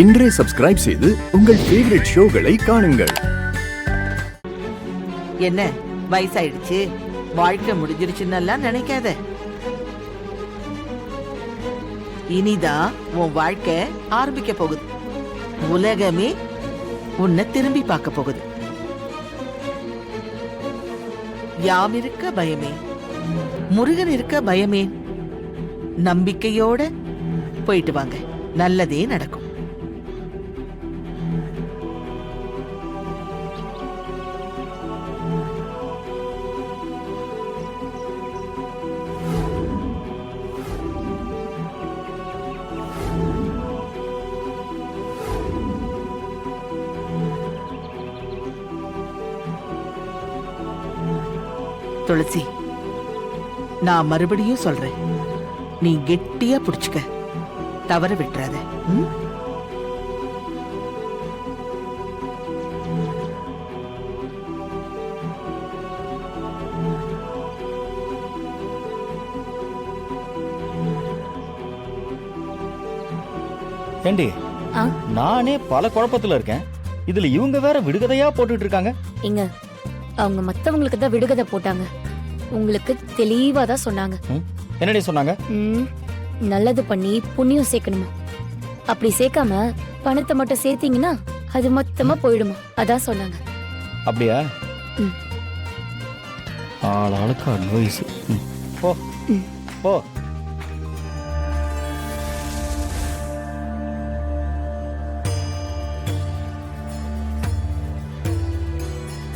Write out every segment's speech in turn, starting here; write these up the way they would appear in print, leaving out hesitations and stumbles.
இன்றே சப்ஸ்கிரைப் செய்து உங்கள் ஃபேவரட் ஷோகளை காணுங்கள். என்ன வயசாயிடுச்சு, வாழ்க்கை முடிஞ்சிருச்சுன்னு நினைக்காத. இனிதான் உன் வாழ்க்கை ஆரம்பிக்க போகுது. உலகமே உன்னை திரும்பி பார்க்க போகுது. யாம் இருக்க பயமே, முருகன் இருக்க பயமே. நம்பிக்கையோட போயிட்டு வாங்க, நல்லதே நடக்கும். துளசி, நான் மறுபடியும் சொல்றேன், நீ கெட்டியா புடிச்சுக்க, தவற விட்டுறாத. ஏண்டி, நானே பல குழப்பத்துல இருக்கேன். இதுல இவங்க வேற விடுகதையா போட்டுட்டு இருக்காங்க. இங்க அவங்க மத்தவங்களுக்கு தான் விடுகதை போட்டாங்க, உங்களுக்கு தெளிவா தான் சொன்னாங்க. என்னடி சொன்னாங்க? நல்லது பண்ணி புண்ணியம் சேர்க்கணுமா, அப்படி சேர்க்காம பணத்தை மட்டும் சேர்த்தீங்கன்னா அது மொத்தமா போயிடுமா, அதான் சொன்னாங்க. அப்படியா? ஆளாளுக்கு அட்வைஸ். போ போ.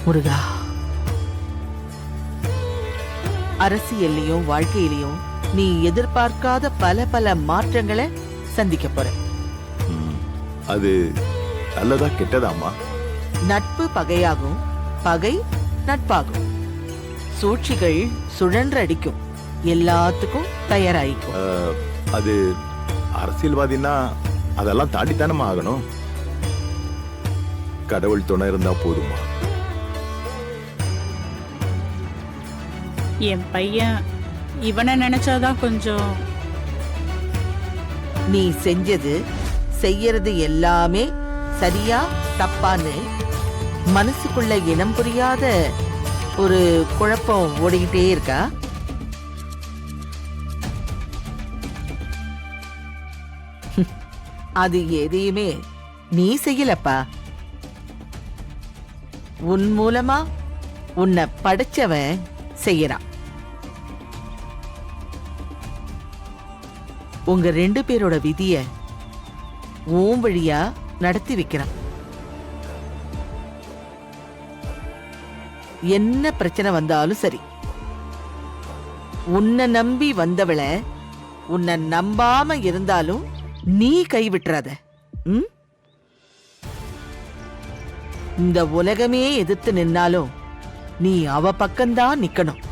முருகா, அரசியல்லையும் வாழ்க்கையிலையும் நீ எதிர்பார்க்காத பல பல மாற்றங்களை சந்திக்க போற. அது நல்லதா கெட்டதாமா? நட்பு பகையாகும், பகை நட்பாகும். சூழ்ச்சிகள் சுழன்று அடிக்கும், எல்லாத்துக்கும் தயாராயிக்கும். அது அரசியல்வாதினா அதெல்லாம் தாண்டித்தானமா ஆகணும். கடவுள் துணை இருந்தா போதுமா? என் பையன் இவனை நினைச்சாதான் கொஞ்சம். நீ செஞ்சது செய்யறது எல்லாமே சரியா தப்பான்னு மனசுக்குள்ள இனம் புரியாத ஒரு குழப்பம் ஓடிக்கிட்டே இருக்கா? அது எதையுமே நீ செய்யலப்பா. உன் மூலமா உன்னை படைச்சவன் செய்யறான். உங்க 2 பேரோட விதிய உன் வழியா நடத்தி வைக்கிறான். என்ன பிரச்சனை வந்தாலும் சரி, உன்னை நம்பி வந்தவளை உன்னை நம்பாம இருந்தாலும் நீ கைவிட்டுறாத. இந்த உலகமே எதிர்த்து நின்னாலும் நீ அவ பக்கம்தான் நிக்கணும்.